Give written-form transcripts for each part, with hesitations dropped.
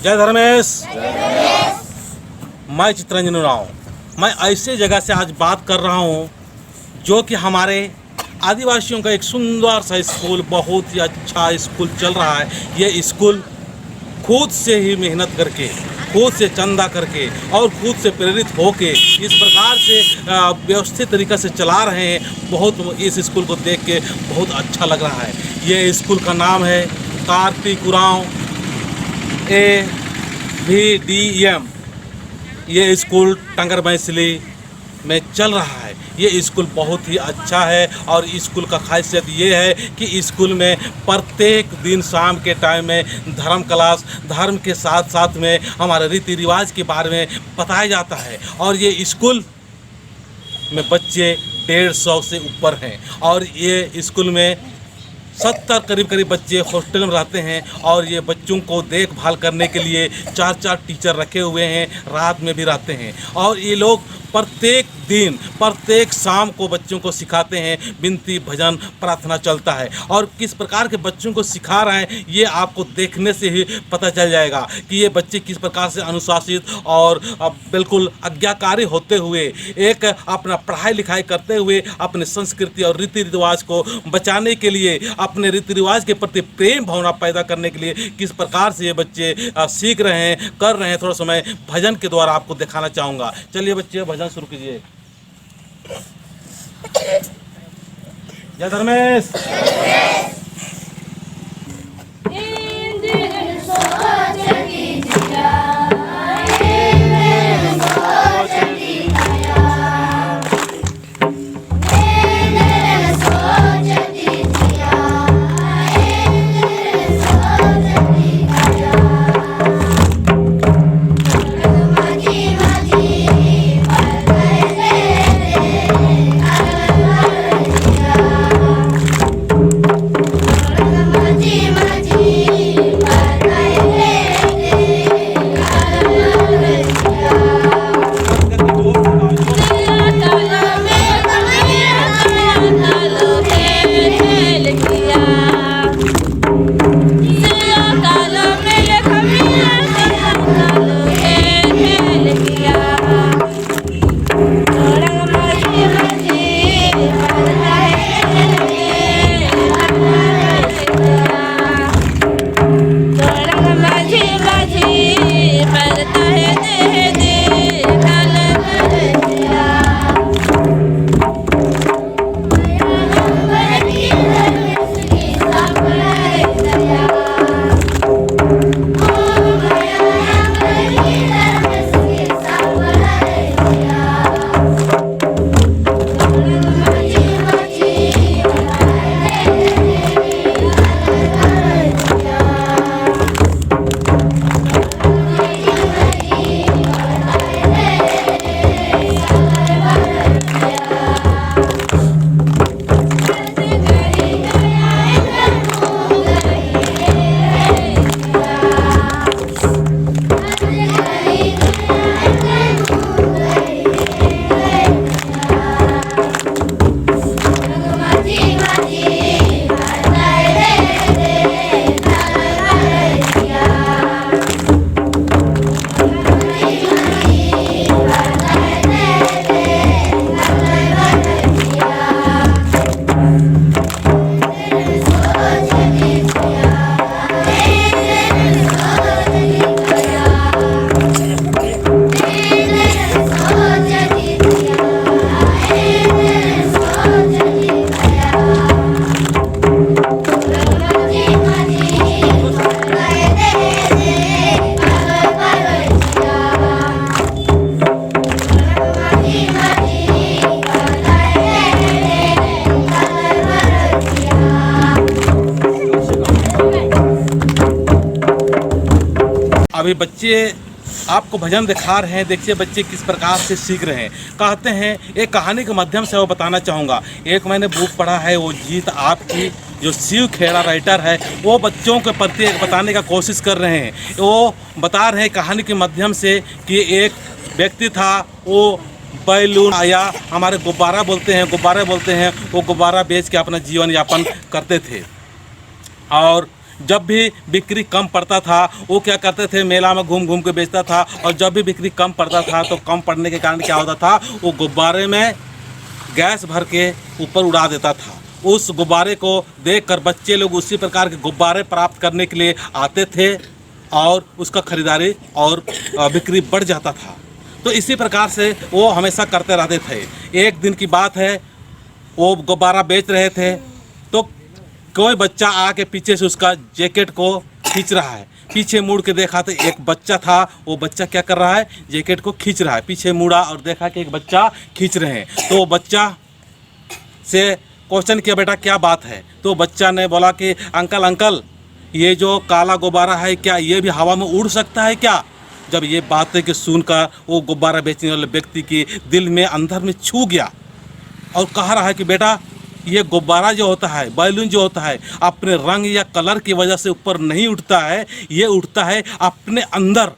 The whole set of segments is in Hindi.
जय धर्मेश। मैं चित्रंजन राव। मैं ऐसे जगह से आज बात कर रहा हूँ जो कि हमारे आदिवासियों का एक सुंदर सा स्कूल, बहुत ही अच्छा स्कूल चल रहा है। ये स्कूल खुद से ही मेहनत करके, खुद से चंदा करके और खुद से प्रेरित होके इस प्रकार से व्यवस्थित तरीक़े से चला रहे हैं। बहुत इस स्कूल को देख के बहुत अच्छा लग रहा है। ये स्कूल का नाम है कार्तिक उरांव AVDM। ये स्कूल टंगर मैथिली में चल रहा है। ये स्कूल बहुत ही अच्छा है और स्कूल का खासियत ये है कि स्कूल में प्रत्येक दिन शाम के टाइम में धर्म क्लास, धर्म के साथ साथ में हमारे रीति रिवाज के बारे में बताया जाता है। और ये स्कूल में बच्चे 150 से ऊपर हैं और ये स्कूल में 70 करीब बच्चे हॉस्टल में रहते हैं। और ये बच्चों को देखभाल करने के लिए 4 टीचर रखे हुए हैं, रात में भी रहते हैं। और ये लोग प्रत्येक दिन, प्रत्येक शाम को बच्चों को सिखाते हैं। विनती, भजन, प्रार्थना चलता है। और किस प्रकार के बच्चों को सिखा रहे हैं ये आपको देखने से ही पता चल जाएगा कि ये बच्चे किस प्रकार से अनुशासित और बिल्कुल आज्ञाकारी होते हुए एक अपना पढ़ाई लिखाई करते हुए अपने संस्कृति और रीति रिवाज को बचाने के लिए, अपने रीति रिवाज के प्रति प्रेम भावना पैदा करने के लिए किस प्रकार से ये बच्चे सीख रहे हैं, कर रहे हैं। थोड़ा समय भजन के द्वारा आपको दिखाना चाहूँगा। चलिए बच्चे, भजन शुरू कीजिए। जय धर्मेश। अभी बच्चे आपको भजन दिखा रहे हैं। देखिए बच्चे किस प्रकार से सीख रहे हैं। कहते हैं एक कहानी के माध्यम से वो बताना चाहूँगा। एक मैंने बुक पढ़ा है, वो जीत आपकी, जो शिव खेड़ा राइटर है, वो बच्चों के प्रति बताने का कोशिश कर रहे हैं। वो बता रहे हैं कहानी के माध्यम से कि एक व्यक्ति था, वो बैलून या हमारे गुब्बारा बोलते हैं, वो गुब्बारा बेच के अपना जीवन यापन करते थे। और जब भी बिक्री कम पड़ता था वो क्या करते थे, मेला में घूम घूम के बेचता था। और जब भी बिक्री कम पड़ता था तो कम पड़ने के कारण क्या होता था, वो गुब्बारे में गैस भर के ऊपर उड़ा देता था। उस गुब्बारे को देखकर बच्चे लोग उसी प्रकार के गुब्बारे प्राप्त करने के लिए आते थे और उसका खरीदारी और बिक्री बढ़ जाता था। तो इसी प्रकार से वो हमेशा करते रहते थे। एक दिन की बात है, वो गुब्बारा बेच रहे थे तो कोई बच्चा आके पीछे से उसका जैकेट को खींच रहा है। पीछे मुड़ के देखा तो एक बच्चा था, वो बच्चा क्या कर रहा है, जैकेट को खींच रहा है। पीछे मुड़ा और देखा कि एक बच्चा खींच रहे हैं। तो बच्चा से क्वेश्चन किया, बेटा क्या बात है? तो बच्चा ने बोला कि अंकल अंकल, ये जो काला गुब्बारा है क्या ये भी हवा में उड़ सकता है क्या? जब ये बातें कि सुनकर वो गुब्बारा बेचने वाले व्यक्ति के दिल में अंदर में छू गया और कह रहा है कि बेटा ये गुब्बारा जो होता है, बैलून जो होता है, अपने रंग या कलर की वजह से ऊपर नहीं उठता है, ये उठता है अपने अंदर।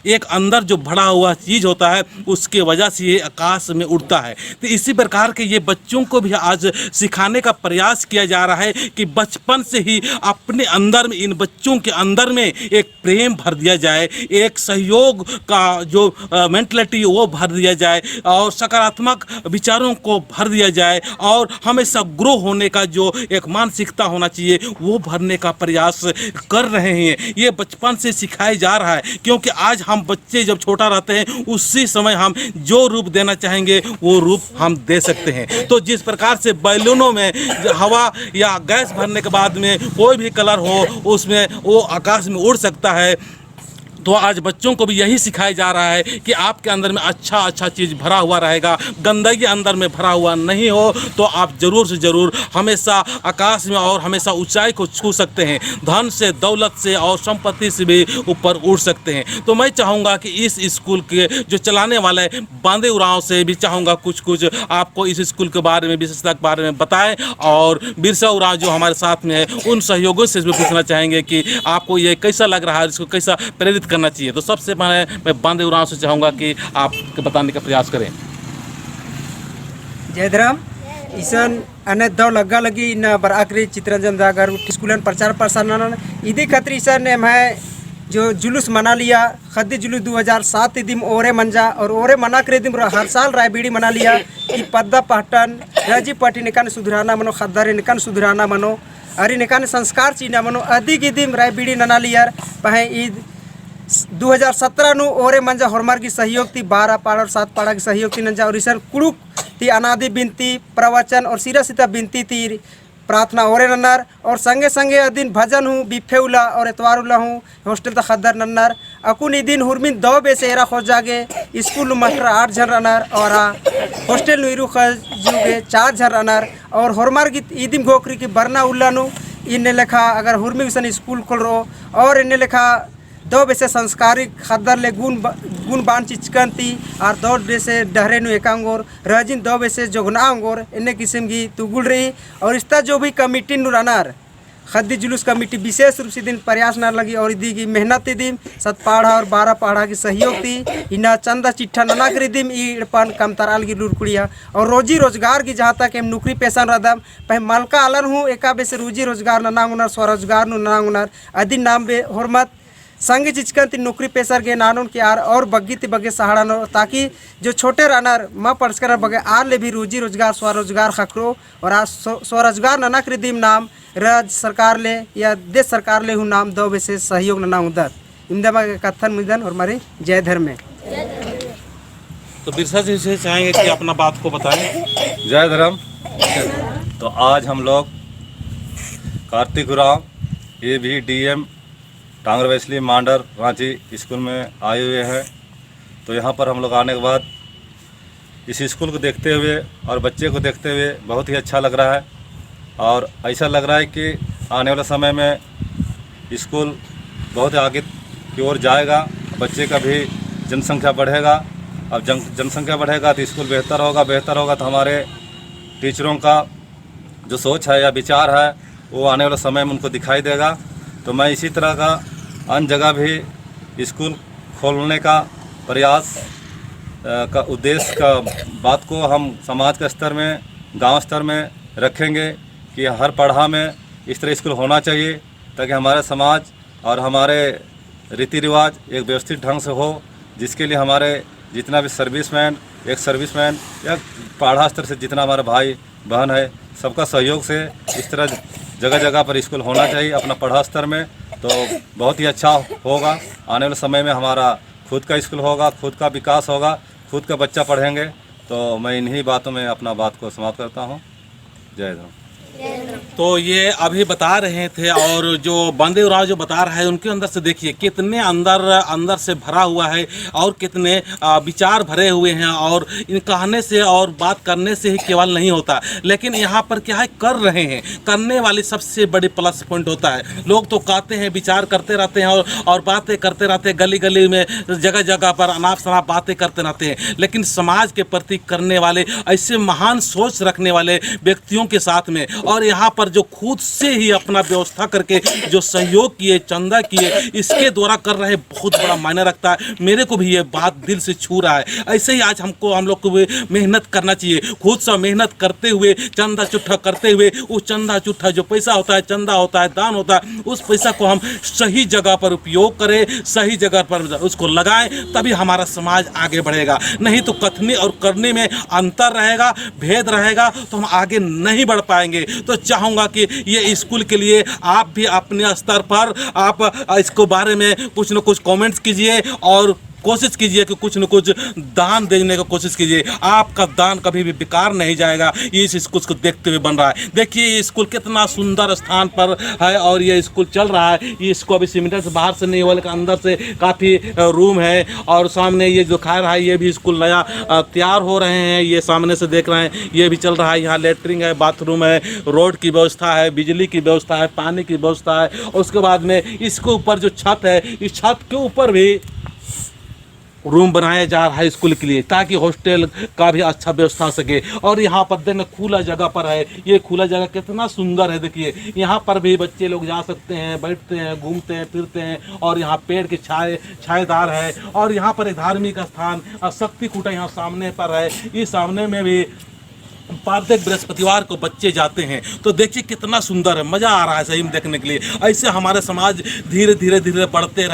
एक अंदर जो भरा हुआ चीज़ होता है उसके वजह से ये आकाश में उड़ता है। तो इसी प्रकार के ये बच्चों को भी आज सिखाने का प्रयास किया जा रहा है कि बचपन से ही अपने अंदर में, इन बच्चों के अंदर में एक प्रेम भर दिया जाए, एक सहयोग का जो मेंटलिटी वो भर दिया जाए और सकारात्मक विचारों को भर दिया जाए और हमेशा ग्रो होने का जो एक मानसिकता होना चाहिए वो भरने का प्रयास कर रहे हैं। ये बचपन से सिखाया जा रहा है, क्योंकि आज हम बच्चे जब छोटा रहते हैं उसी समय हम जो रूप देना चाहेंगे वो रूप हम दे सकते हैं। तो जिस प्रकार से बैलूनों में हवा या गैस भरने के बाद में कोई भी कलर हो उसमें वो आकाश में उड़ सकता है, तो आज बच्चों को भी यही सिखाया जा रहा है कि आपके अंदर में अच्छा अच्छा चीज़ भरा हुआ रहेगा, गंदगी अंदर में भरा हुआ नहीं हो, तो आप ज़रूर से ज़रूर हमेशा आकाश में और हमेशा ऊंचाई को छू सकते हैं। धन से, दौलत से और संपत्ति से भी ऊपर उड़ सकते हैं। तो मैं चाहूँगा कि इस स्कूल के जो चलाने वाले बांदे उरांव से भी चाहूँगा कुछ आपको इस स्कूल के बारे में, विशेषता के बारे में बताएं। और बिरसा उरांव जो हमारे साथ में है उन सहयोगों से भी पूछना चाहेंगे कि आपको ये कैसा लग रहा है, इसको कैसा प्रेरित करना चाहिए। तो सबसे पहले मैं बांदे उरांव से चाहूँगा कि आप बताने का प्रयास करें। जय धर्म ईसन अने दौ लग्गा लगी इन बराकरी चित्रंजन दागर स्कूलन प्रचार प्रसारण इदी खतर ईसन मैं जो जुलूस मना लिया खद्दी जुलूस 2007 दिम ओरे मंजा और ओरे मना करे दिम हर साल रायबीड़ी मना लिया कि पद्दा पहटन रजी पटी निकान सुधराना मनो खद्दारे निकान सुधराना मनो अरे निकान संस्कार चीना मनो अधिक दिम रायबीड़ी नना लिया पहे ईद 2017 नु ओरे मंजा हरमार की सहयोग थी 12 पाड़ा और 7 पाड़ा की सहयोग थी नंजा और ईसन कुड़ुक थी अनादि बिनती प्रवचन और सीरा सीता बिनती थी प्रार्थना ओरे नन्नर और संगे संगे अदिन भजन हूँ बिफेउला और एतवारुला हूँ हॉस्टल तक खद्दर नन्नर अकुन दिन हुरमिन 2 बेसे एरा खोज जागे स्कूल मास्टर 8 जन रनर और हॉस्टल नुरू खजुगे 4 जन रनर और हरमार की ईदिम गोकरी की बरना उल्ला नु इन्ने लेखा अगर हुरमी सन स्कूल खोल रो और इन्ने लेखा 2 बेसे संस्कारिक खद्दर ले गुण बान चिचकनती और 2 बेसे डहरे नु एकांगोर रजिन 2 बेसे जोगनांगोर इन्ने किस्म की तुगुल रही। और इसका जो भी कमिटी नु रनार खद्दी जुलूस कमेटी विशेष रूप से दिन प्रयास न लगी और इदी की मेहनत दिन 7 पाड़ा और 12 पाड़ा की सहयोग थी इना चंदा चिट्ठा नना करी दिम ईड़पन कम तराल की लुरकुड़िया और रोजी रोजगार की जहाँ तक हम नौकरी पेशन रदम पह मलका अलर हूँ एका बेसे रोजी रोजगार ननांगुनर स्वरोजगार नु ननांगुनर अदी नाम बे हरमत संगे चिचकन ती नौकरी पेशर के नानुन के आर और बग्गी ती बगे सहारा नो ताकि जो छोटे रनर माँ पढ़कर बगे आर ले भी रोजी रोजगार स्वरोजगार खखरो और आज स्वरोजगार नना कर दीम नाम राज्य सरकार ले या देश सरकार ले हूँ नाम 2 बेसे सहयोग नना उदर इमदाबा के कथन मुदन और हमारे जय धर्म में। तो बिरसा जी से चाहेंगे कि अपना बात को बताएं। जय धर्म। तो आज हम लोग कार्तिक उरांव AVDM टांगर वैसली मांडर रांची स्कूल में आए हुए हैं। तो यहाँ पर हम लोग आने के बाद इस स्कूल को देखते हुए और बच्चे को देखते हुए बहुत ही अच्छा लग रहा है और ऐसा लग रहा है कि आने वाले समय में स्कूल बहुत आगे की ओर जाएगा, बच्चे का भी जनसंख्या बढ़ेगा। अब जनसंख्या बढ़ेगा तो स्कूल बेहतर होगा तो हमारे टीचरों का जो सोच है या विचार है वो आने वाले समय में उनको दिखाई देगा। तो मैं इसी तरह का अन्य जगह भी स्कूल खोलने का प्रयास का उद्देश्य का बात को हम समाज के स्तर में, गांव स्तर में रखेंगे कि हर पढ़ा में इस तरह स्कूल होना चाहिए ताकि हमारा समाज और हमारे रीति रिवाज एक व्यवस्थित ढंग से हो, जिसके लिए हमारे जितना भी सर्विसमैन या पढ़ा स्तर से जितना हमारे भाई बहन है, सबका सहयोग से इस तरह जगह जगह पर स्कूल होना चाहिए अपना पढ़ा स्तर में, तो बहुत ही अच्छा होगा। आने वाले समय में हमारा खुद का स्कूल होगा, खुद का विकास होगा, खुद का बच्चा पढ़ेंगे। तो मैं इन्हीं बातों में अपना बात को समाप्त करता हूँ। जय हिंद। तो ये अभी बता रहे थे, और जो बांदेव राव जो बता रहा है उनके अंदर से देखिए कितने अंदर से भरा हुआ है और कितने विचार भरे हुए हैं। और इन कहने से और बात करने से ही केवल नहीं होता, लेकिन यहाँ पर क्या है, कर रहे हैं, करने वाली सबसे बड़ी प्लस पॉइंट होता है। लोग तो कहते हैं, विचार करते रहते हैं और बातें करते रहते हैं, गली गली में जगह जगह पर अनाप शनाप बातें करते रहते हैं, लेकिन समाज के प्रति करने वाले, ऐसे महान सोच रखने वाले व्यक्तियों के साथ में, और यहाँ पर जो खुद से ही अपना व्यवस्था करके जो सहयोग किए, चंदा किए, इसके द्वारा कर रहे, बहुत बड़ा मायने रखता है। मेरे को भी ये बात दिल से छू रहा है। ऐसे ही आज हम लोग को भी मेहनत करना चाहिए, खुद से मेहनत करते हुए, चंदा चुट्ठा करते हुए, उस चंदा चुट्ठा जो पैसा होता है, चंदा होता है, दान होता है, उस पैसा को हम सही जगह पर उपयोग करें, सही जगह पर उसको लगाएं, तभी हमारा समाज आगे बढ़ेगा। नहीं तो कथने और करने में अंतर रहेगा, भेद रहेगा, तो हम आगे नहीं बढ़ पाएंगे। तो चाहूँगा कि ये स्कूल के लिए आप भी अपने स्तर पर आप इसको बारे में कुछ न कुछ कमेंट्स कीजिए और कोशिश कीजिए कि कुछ न कुछ दान देने की कोशिश कीजिए। आपका दान कभी भी बेकार नहीं जाएगा। ये इस स्कूल को देखते हुए बन रहा है। देखिए ये स्कूल कितना सुंदर स्थान पर है और ये स्कूल चल रहा है। ये इसको अभी सीमेंट से बाहर से नहीं हुआ, लेकिन अंदर से काफ़ी रूम है। और सामने ये जो खा रहा है, ये भी स्कूल नया तैयार हो रहे हैं। ये सामने से देख रहे हैं, ये भी चल रहा है। यहाँ लेटरिन है, बाथरूम है, रोड की व्यवस्था है, बिजली की व्यवस्था है, पानी की व्यवस्था है। और उसके बाद में इसके ऊपर जो छत है, इस छत के ऊपर भी रूम बनाया जा रहा है स्कूल के लिए, ताकि हॉस्टल का भी अच्छा व्यवस्था हो सके। और यहाँ पर देखना खुला जगह पर है। ये खुला जगह कितना सुंदर है। देखिए यहाँ पर भी बच्चे लोग जा सकते हैं, बैठते हैं, घूमते हैं, फिरते हैं। और यहाँ पेड़ के छाएदार है। और यहाँ पर एक धार्मिक स्थान शक्ति कूटा यहाँ सामने पर है। इस सामने में भी प्रत्येक बृहस्पतिवार को बच्चे जाते हैं। तो देखिए कितना सुंदर है, मज़ा आ रहा है सही में देखने के लिए। ऐसे हमारा समाज धीरे धीरे बढ़ते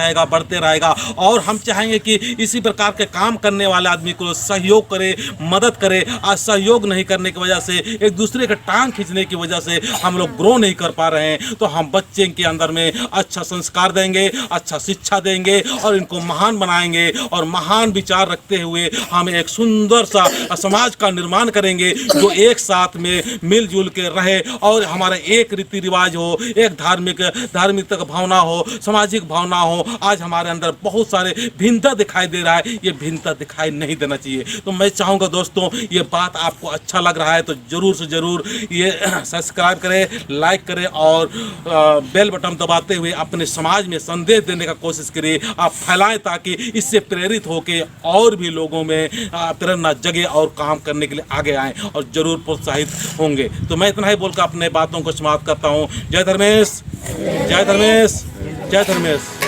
रहेगा। और हम चाहेंगे कि इसी प्रकार के काम करने वाले आदमी को सहयोग करे, मदद करे। आज सहयोग नहीं करने की वजह से, एक दूसरे का टांग खींचने की वजह से हम लोग ग्रो नहीं कर पा रहे हैं। तो हम बच्चे के अंदर में अच्छा संस्कार देंगे, अच्छा शिक्षा देंगे और इनको महान बनाएंगे। और महान विचार रखते हुए हम एक सुंदर सा समाज का निर्माण करेंगे, जो एक साथ में मिलजुल के रहे और हमारा एक रीति रिवाज हो, एक धार्मिक भावना हो, सामाजिक भावना हो। आज हमारे अंदर बहुत सारे भिन्नता दिखाई दे रहा है, ये भिन्नता दिखाई नहीं देना चाहिए। तो मैं चाहूँगा दोस्तों, ये बात आपको अच्छा लग रहा है तो ज़रूर से ज़रूर ये सब्सक्राइब करें, लाइक करें और बेल बटन दबाते हुए अपने समाज में संदेश देने का कोशिश करिए, आप फैलाएं, ताकि इससे प्रेरित होकर और भी लोगों में प्रेरणा जगे और काम करने के लिए आगे आएँ और जरूर प्रोत्साहित होंगे। तो मैं इतना ही बोलकर अपने बातों को समाप्त करता हूँ। जय धर्मेश, जय धर्मेश, जय धर्मेश।